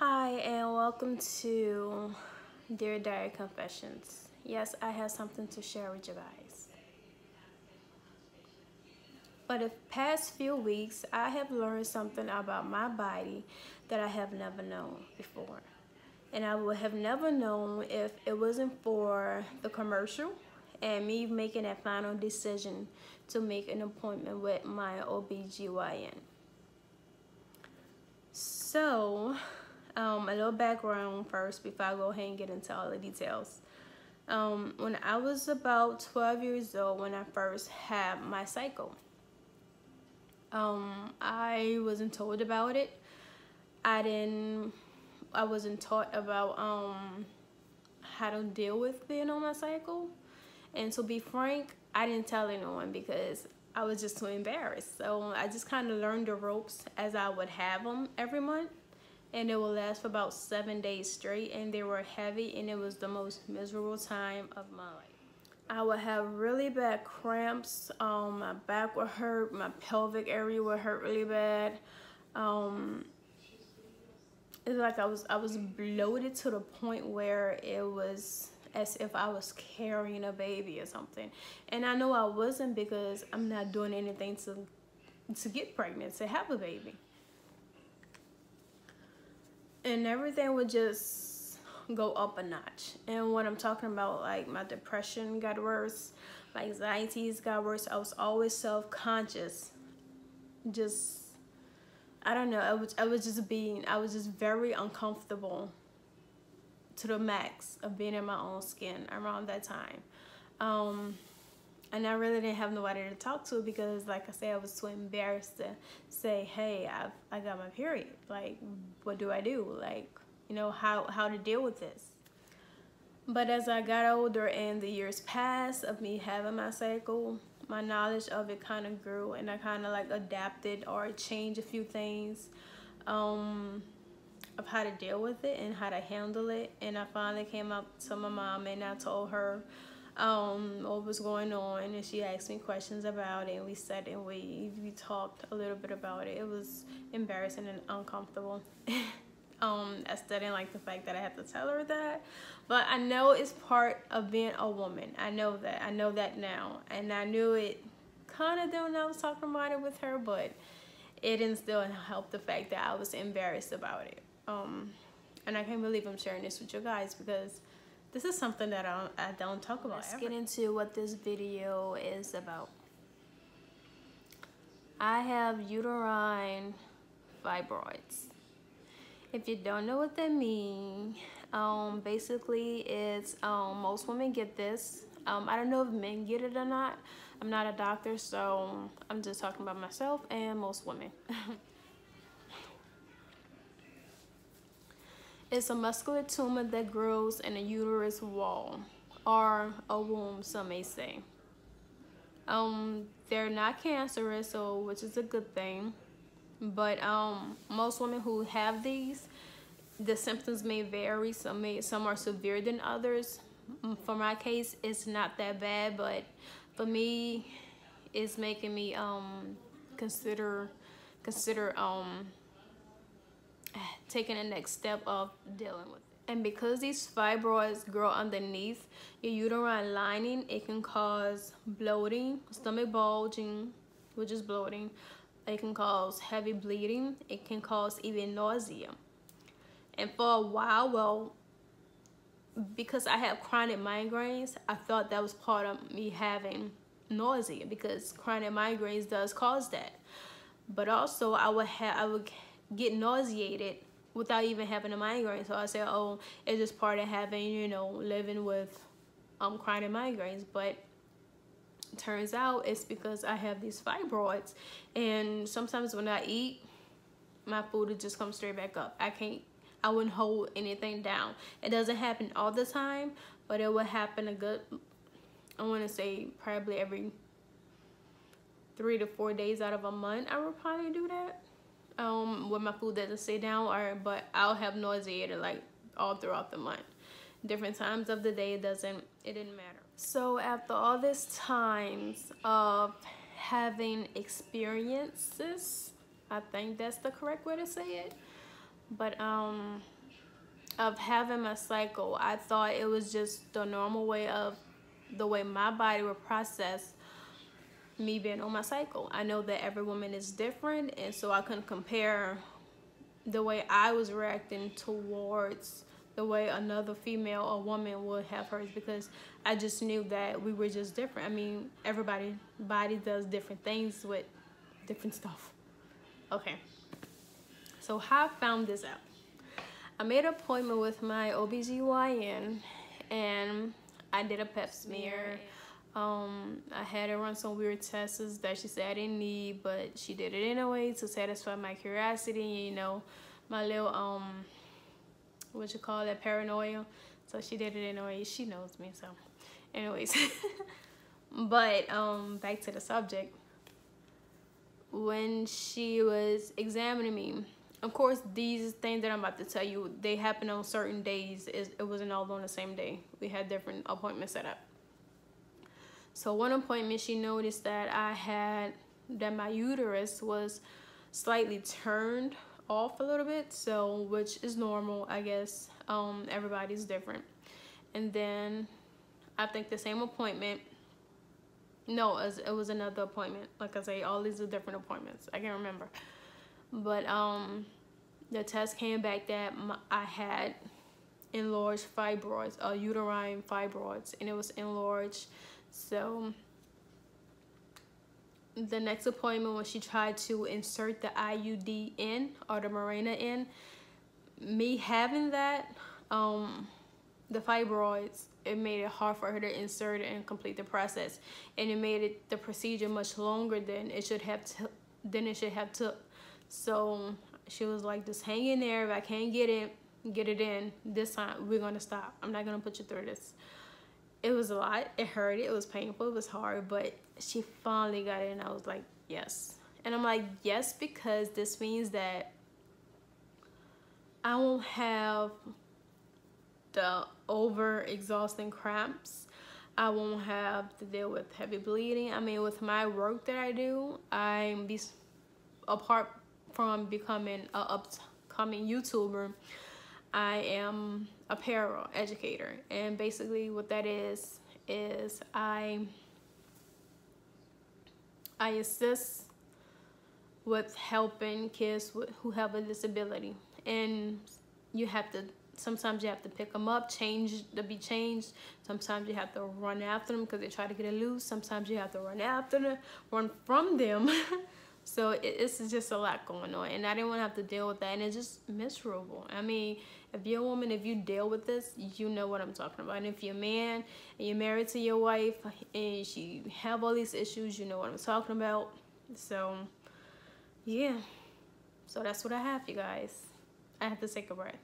Hi, and welcome to Dear Diary Confessions. Yes, I have something to share with you guys. For the past few weeks, I have learned something about my body that I have never known before. And I would have never known if it wasn't for the commercial and me making that final decision to make an appointment with my OBGYN. So, a little background first before I go ahead and get into all the details. When I was about 12 years old, when I first had my cycle, I wasn't told about it. I wasn't taught about how to deal with being on my cycle. And to be frank, I didn't tell anyone because I was just too embarrassed. So I just kind of learned the ropes as I would have them every month. And it will last for about 7 days straight, and they were heavy, and it was the most miserable time of my life. I would have really bad cramps. My back would hurt, my pelvic area would hurt really bad. It's like I was bloated to the point where it was as if I was carrying a baby or something. And I know I wasn't because I'm not doing anything to get pregnant, to have a baby. And everything would just go up a notch. And what I'm talking about, like my depression got worse, my anxieties got worse. I was always self-conscious. I don't know, I was just very uncomfortable to the max of being in my own skin around that time. And I really didn't have nobody to talk to because, like I said, I was too embarrassed to say, hey, I got my period. Like, what do I do? Like, you know, how to deal with this. But as I got older and the years passed of me having my cycle, my knowledge of it kind of grew, and I kind of like adapted or changed a few things of how to deal with it and how to handle it. And I finally came up to my mom and I told her what was going on, and she asked me questions about it, and we sat and we talked a little bit about it. It was embarrassing and uncomfortable. I still didn't like the fact that I had to tell her that, but I know it's part of being a woman. I know that now, and I knew it kind of then when I was talking about it with her, but it didn't still help the fact that I was embarrassed about it. And I can't believe I'm sharing this with you guys because this is something that I don't talk about. Let's get into what this video is about. I have uterine fibroids. If you don't know what that means, basically it's most women get this. I don't know if men get it or not. I'm not a doctor, so I'm just talking about myself and most women. It's a muscular tumor that grows in a uterus wall, or a womb, some may say. They're not cancerous, so which is a good thing. But most women who have these, the symptoms may vary. Some are severe than others. For my case, it's not that bad, but for me, it's making me consider taking the next step of dealing with it. And because these fibroids grow underneath your uterine lining, it can cause bloating, stomach bulging, which is bloating. It can cause heavy bleeding. It can cause even nausea. And for a while, well, because I have chronic migraines, I thought that was part of me having nausea because chronic migraines does cause that. But also I would get nauseated without even having a migraine. So I said, oh, it's just part of having, you know, living with chronic migraines. But turns out it's because I have these fibroids, and sometimes when I eat, my food would just come straight back up. I wouldn't hold anything down. It doesn't happen all the time, but it would happen I want to say probably every 3 to 4 days out of a month. I would probably do that when my food doesn't stay down, but I'll have nausea like all throughout the month. Different times of the day, it didn't matter. So after all this times of having experiences, I think that's the correct way to say it, but of having my cycle, I thought it was just the normal way of the way my body would process me being on my cycle. I know that every woman is different, and so I couldn't compare the way I was reacting towards the way another female or woman would have hers, because I just knew that we were just different. I mean, everybody body does different things with different stuff. Okay, so how I found this out. I made an appointment with my OBGYN, and I did a pap smear. I had her run some weird tests that she said I didn't need, but she did it anyway to satisfy my curiosity, you know, my little what you call that, paranoia. So she did it anyway. She knows me, so anyways. But back to the subject. When she was examining me, of course, these things that I'm about to tell you, they happen on certain days. It wasn't all on the same day. We had different appointments set up. So one appointment, she noticed that my uterus was slightly turned off a little bit, so which is normal, I guess. Everybody's different. And then I think the same appointment, no, it was another appointment. Like I say, all these are different appointments. I can't remember. But the test came back that I had enlarged fibroids, uterine fibroids, and it was enlarged. So the next appointment, when she tried to insert the IUD in, or the Mirena in, me having that, the fibroids, it made it hard for her to insert it and complete the process, and it made the procedure much longer than it should have took. So she was like, just hang in there. If I can't get it in this time, we're gonna stop. I'm not gonna put you through this. It was a lot. It hurt. It was painful. It was hard, but she finally got it, and I was like, yes. And I'm like, yes, because this means that I won't have the over-exhausting cramps. I won't have to deal with heavy bleeding. I mean, with my work that I do, apart from becoming an upcoming YouTuber, I am a para educator, and basically what that is I assist with helping kids who have a disability, and sometimes you have to pick them up, be changed. Sometimes you have to run after them because they try to get it loose. Sometimes you have to run from them. So it's just a lot going on, and I didn't want to have to deal with that, and it's just miserable. I mean, if you're a woman, if you deal with this, you know what I'm talking about. And if you're a man and you're married to your wife and she have all these issues, you know what I'm talking about. So yeah, so that's what I have, you guys. I have to take a breath.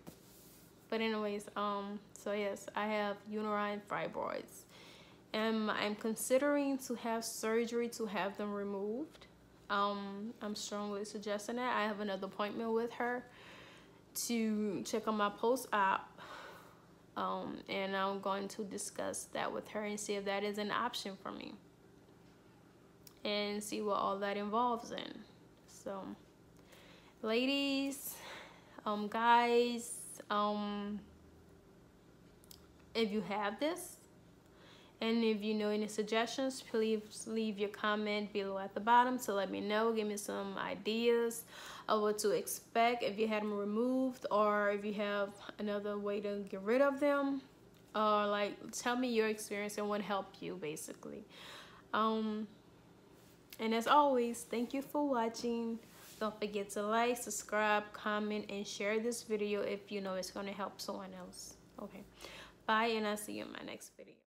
But anyways, so yes, I have uterine fibroids, and I'm considering to have surgery to have them removed. I'm strongly suggesting that. I have another appointment with her to check on my post-op, and I'm going to discuss that with her and see if that is an option for me, and see what all that involves in. So ladies, guys, if you have this, and if you know any suggestions, please leave your comment below at the bottom to let me know. Give me some ideas of what to expect if you had them removed, or if you have another way to get rid of them, or like tell me your experience and what helped you, basically. And as always, thank you for watching. Don't forget to like, subscribe, comment, and share this video if you know it's going to help someone else. Okay, bye, and I'll see you in my next video.